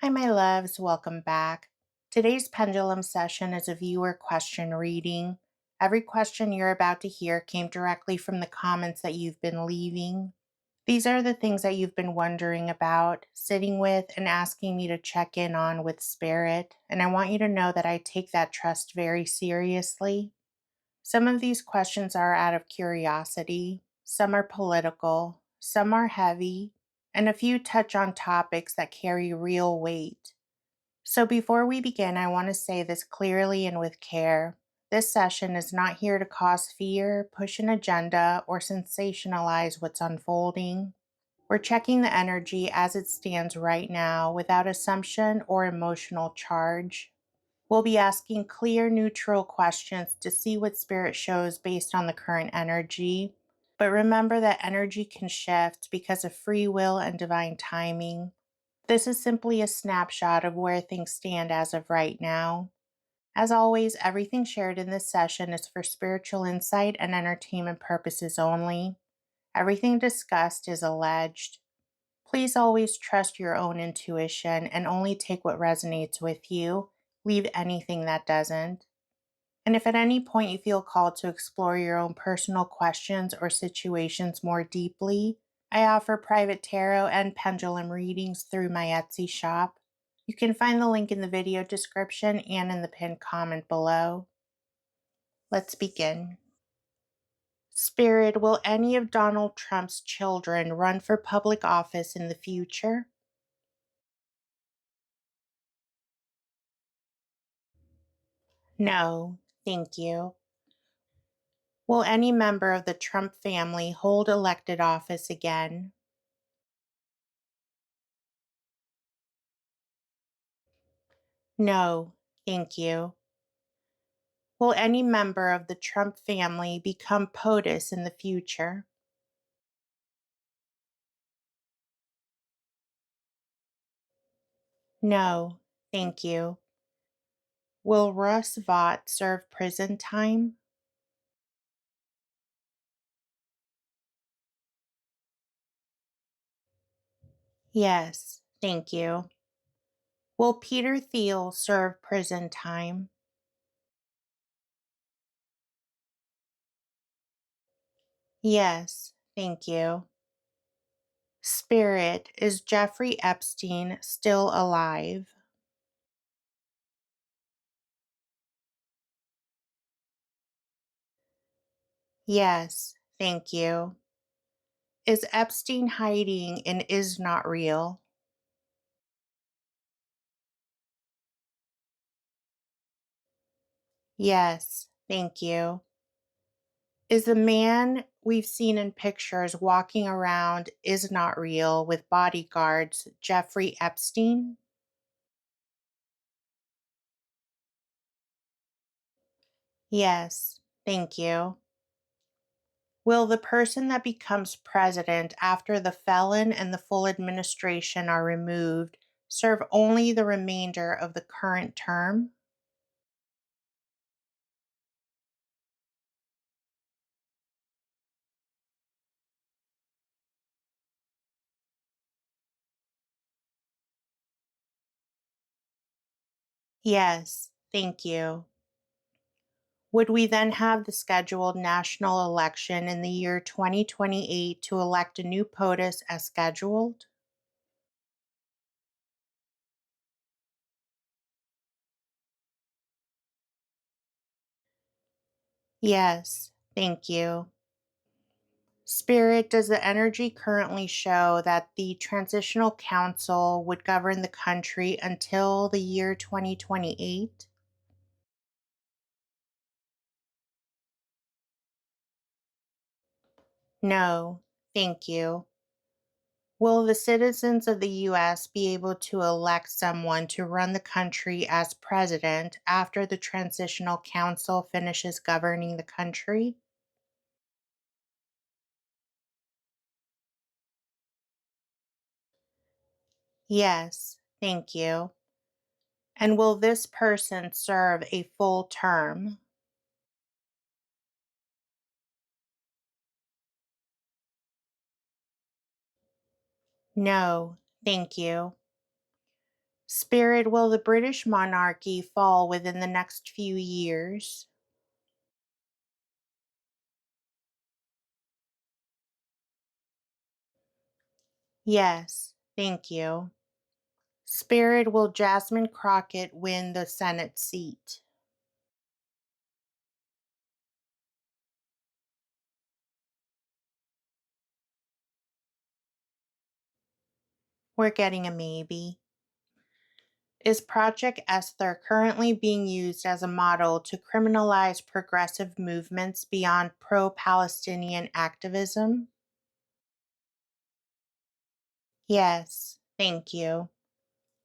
Hi, my loves. Welcome back. Today's pendulum session is a viewer question reading. Every question you're about to hear came directly from the comments that you've been leaving. These are the things that you've been wondering about, sitting with, and asking me to check in on with spirit. And I want you to know that I take that trust very seriously. Some of these questions are out of curiosity, some are political, some are heavy, and a few touch on topics that carry real weight. So before we begin, I want to say this clearly and with care. This session is not here to cause fear, push an agenda, or sensationalize what's unfolding. We're checking the energy as it stands right now without assumption or emotional charge. We'll be asking clear, neutral questions to see what spirit shows based on the current energy. But remember that energy can shift because of free will and divine timing. This is simply a snapshot of where things stand as of right now. As always, everything shared in this session is for spiritual insight and entertainment purposes only. Everything discussed is alleged. Please always trust your own intuition and only take what resonates with you. Leave anything that doesn't. And if at any point you feel called to explore your own personal questions or situations more deeply, I offer private tarot and pendulum readings through my Etsy shop. You can find the link in the video description and in the pinned comment below. Let's begin. Spirit, will any of Donald Trump's children run for public office in the future? No, thank you. Will any member of the Trump family hold elected office again? No, thank you. Will any member of the Trump family become POTUS in the future? No, thank you. Will Russ Vought serve prison time? Yes, thank you. Will Peter Thiel serve prison time? Yes, thank you. Spirit, is Jeffrey Epstein still alive? Yes, thank you. Is Epstein hiding and is not real? Yes, thank you. Is the man we've seen in pictures walking around is not real with bodyguards Jeffrey Epstein? Yes, thank you. Will the person that becomes president after the felon and the full administration are removed serve only the remainder of the current term? Yes, thank you. Would we then have the scheduled national election in the year 2028 to elect a new POTUS as scheduled? Yes, thank you. Spirit, does the energy currently show that the Transitional Council would govern the country until the year 2028? No, thank you. Will the citizens of the US be able to elect someone to run the country as president after the Transitional Council finishes governing the country? Yes, thank you. And will this person serve a full term? No, thank you. Spirit, will the British monarchy fall within the next few years? Yes, thank you. Spirit, will Jasmine Crockett win the Senate seat? We're getting a maybe. Is Project Esther currently being used as a model to criminalize progressive movements beyond pro Palestinian activism? Yes, thank you.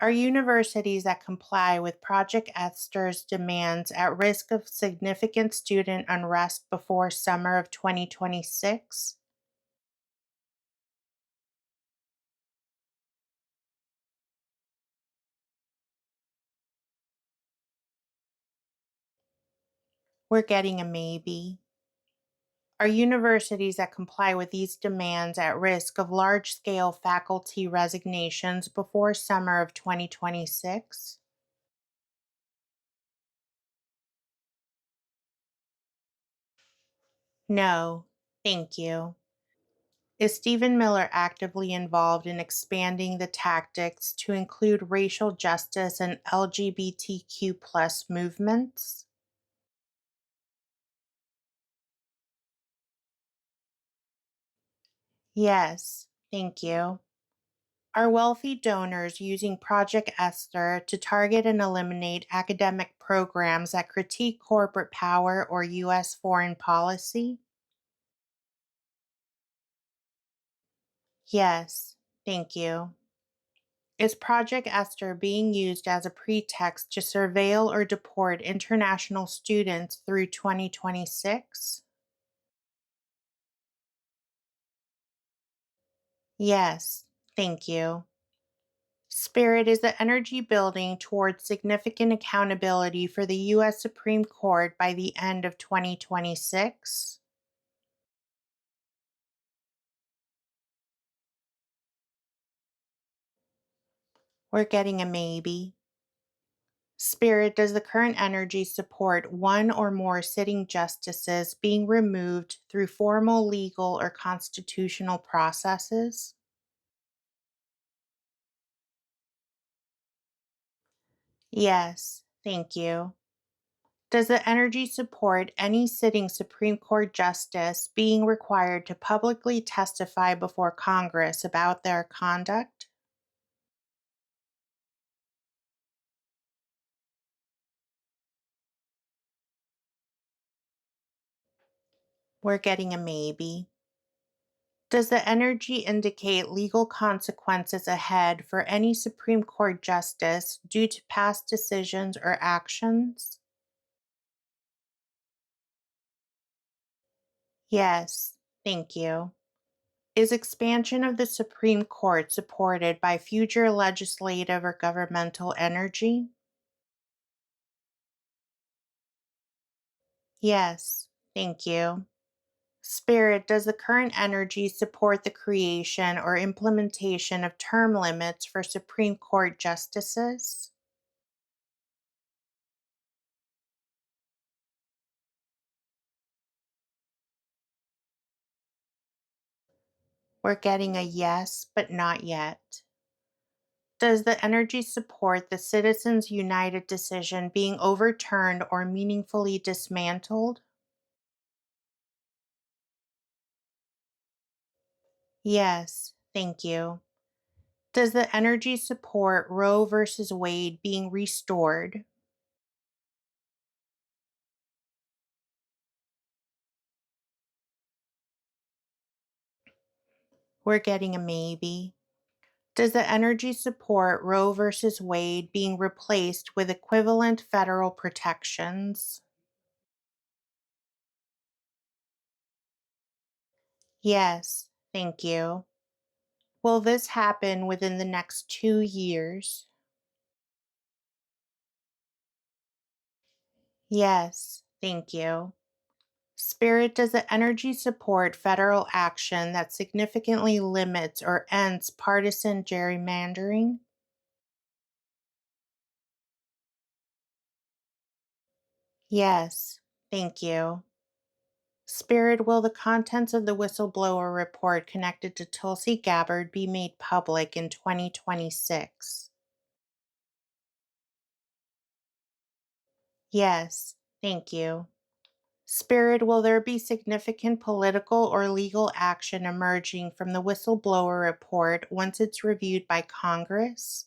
Are universities that comply with Project Esther's demands at risk of significant student unrest before summer of 2026? We're getting a maybe. Are universities that comply with these demands at risk of large scale faculty resignations before summer of 2026? No, thank you. Is Stephen Miller actively involved in expanding the tactics to include racial justice and LGBTQ plus movements? Yes, thank you. Are wealthy donors using Project Esther to target and eliminate academic programs that critique corporate power or U.S. foreign policy? Yes, thank you. Is Project Esther being used as a pretext to surveil or deport international students through 2026? Yes, thank you. Spirit, is the energy building towards significant accountability for the U.S. Supreme Court by the end of 2026? We're getting a maybe. Spirit, does the current energy support one or more sitting justices being removed through formal legal or constitutional processes? Yes, thank you. Does the energy support any sitting Supreme Court justice being required to publicly testify before Congress about their conduct? We're getting a maybe. Does the energy indicate legal consequences ahead for any Supreme Court justice due to past decisions or actions? Yes, thank you. Is expansion of the Supreme Court supported by future legislative or governmental energy? Yes, thank you. Spirit, does the current energy support the creation or implementation of term limits for Supreme Court justices? We're getting a yes, but not yet. Does the energy support the Citizens United decision being overturned or meaningfully dismantled? Yes, thank you. Does the energy support Roe versus Wade being restored? We're getting a maybe. Does the energy support Roe versus Wade being replaced with equivalent federal protections? Yes, thank you. Will this happen within the next 2 years? Yes, thank you. Spirit, does the energy support federal action that significantly limits or ends partisan gerrymandering? Yes, thank you. Spirit, will the contents of the whistleblower report connected to Tulsi Gabbard be made public in 2026? Yes, thank you. Spirit, will there be significant political or legal action emerging from the whistleblower report once it's reviewed by Congress?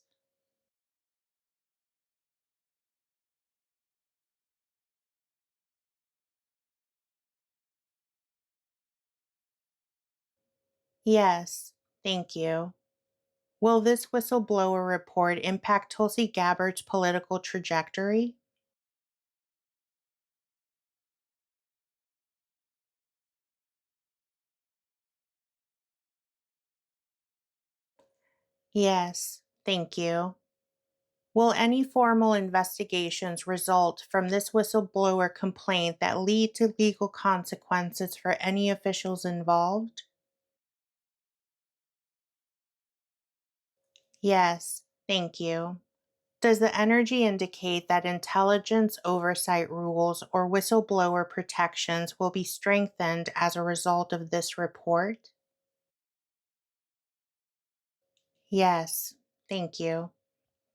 Yes, thank you. Will this whistleblower report impact Tulsi Gabbard's political trajectory? Yes, thank you. Will any formal investigations result from this whistleblower complaint that lead to legal consequences for any officials involved? Yes, thank you. Does the energy indicate that intelligence oversight rules or whistleblower protections will be strengthened as a result of this report? Yes, thank you.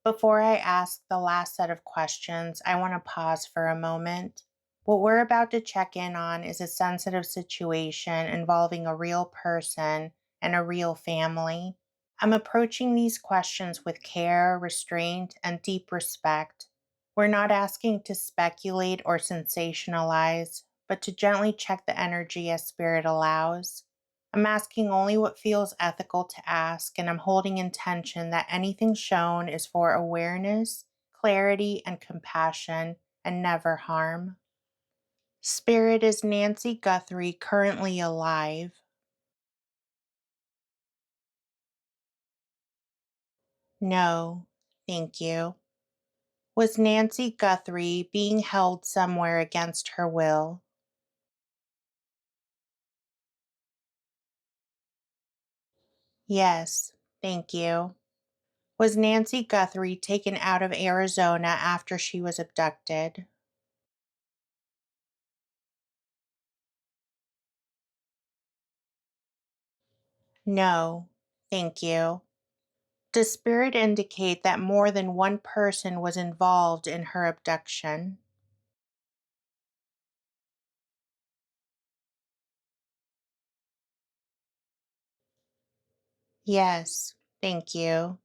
Before I ask the last set of questions, I want to pause for a moment. What we're about to check in on is a sensitive situation involving a real person and a real family. I'm approaching these questions with care, restraint, and deep respect. We're not asking to speculate or sensationalize, but to gently check the energy as spirit allows. I'm asking only what feels ethical to ask, and I'm holding intention that anything shown is for awareness, clarity, and compassion, and never harm. Spirit, is Nancy Guthrie currently alive? No, thank you. Was Nancy Guthrie being held somewhere against her will? Yes, thank you. Was Nancy Guthrie taken out of Arizona after she was abducted? No, thank you. Does Spirit indicate that more than one person was involved in her abduction? Yes, thank you.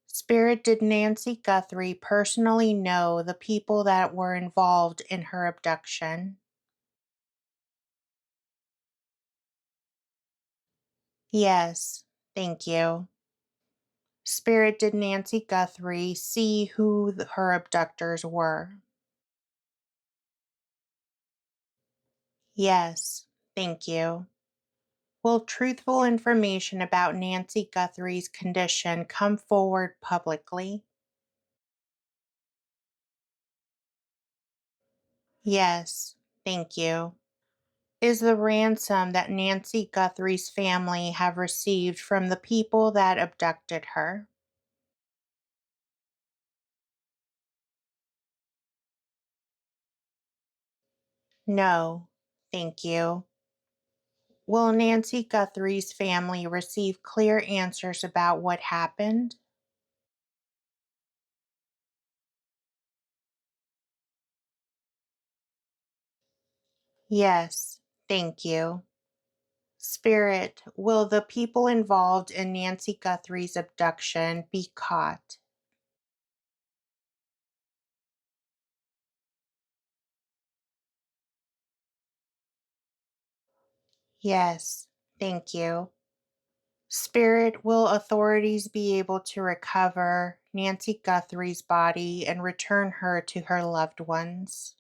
Spirit, did Nancy Guthrie personally know the people that were involved in her abduction? Yes, thank you. Spirit, did Nancy Guthrie see who her abductors were? Yes, thank you. Will truthful information about Nancy Guthrie's condition come forward publicly? Yes, thank you. Is the ransom that Nancy Guthrie's family have received from the people that abducted her? No, thank you. Will Nancy Guthrie's family receive clear answers about what happened? Yes, thank you. Spirit, will the people involved in Nancy Guthrie's abduction be caught? Yes, thank you. Spirit, will authorities be able to recover Nancy Guthrie's body and return her to her loved ones?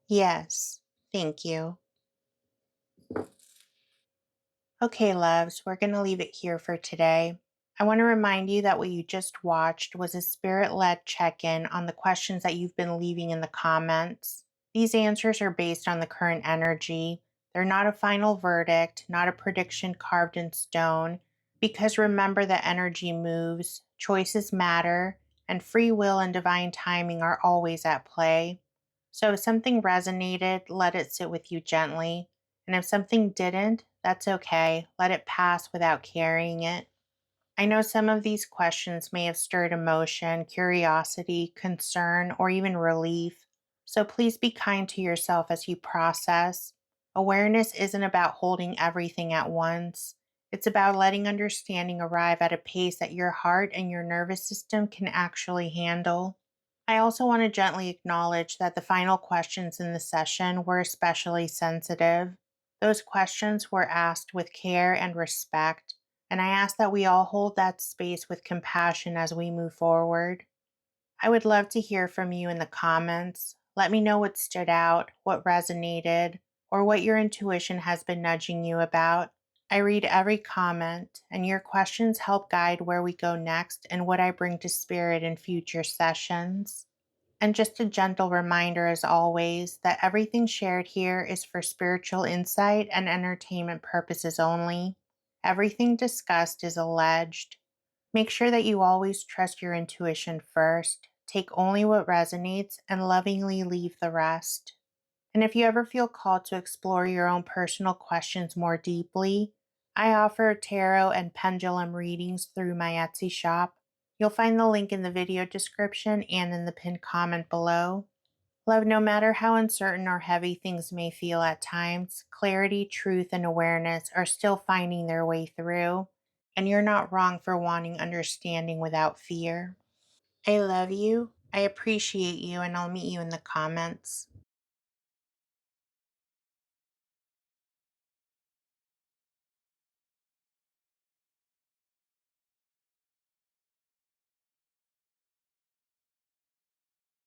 Yes, thank you. Okay, loves, we're going to leave it here for today. I want to remind you that what you just watched was a spirit led check in on the questions that you've been leaving in the comments. These answers are based on the current energy. They're not a final verdict, not a prediction carved in stone. Because remember that energy moves, choices matter, and free will and divine timing are always at play. So if something resonated, let it sit with you gently. And if something didn't, that's okay. Let it pass without carrying it. I know some of these questions may have stirred emotion, curiosity, concern, or even relief. So please be kind to yourself as you process. Awareness isn't about holding everything at once. It's about letting understanding arrive at a pace that your heart and your nervous system can actually handle. I also want to gently acknowledge that the final questions in the session were especially sensitive. Those questions were asked with care and respect, and I ask that we all hold that space with compassion as we move forward. I would love to hear from you in the comments. Let me know what stood out, what resonated, or what your intuition has been nudging you about. I read every comment, and your questions help guide where we go next and what I bring to spirit in future sessions. And just a gentle reminder, as always, that everything shared here is for spiritual insight and entertainment purposes only. Everything discussed is alleged. Make sure that you always trust your intuition first, take only what resonates, and lovingly leave the rest. And if you ever feel called to explore your own personal questions more deeply, I offer tarot and pendulum readings through my Etsy shop. You'll find the link in the video description and in the pinned comment below. Love, no matter how uncertain or heavy things may feel at times, clarity, truth, and awareness are still finding their way through. And you're not wrong for wanting understanding without fear. I love you, I appreciate you, and I'll meet you in the comments.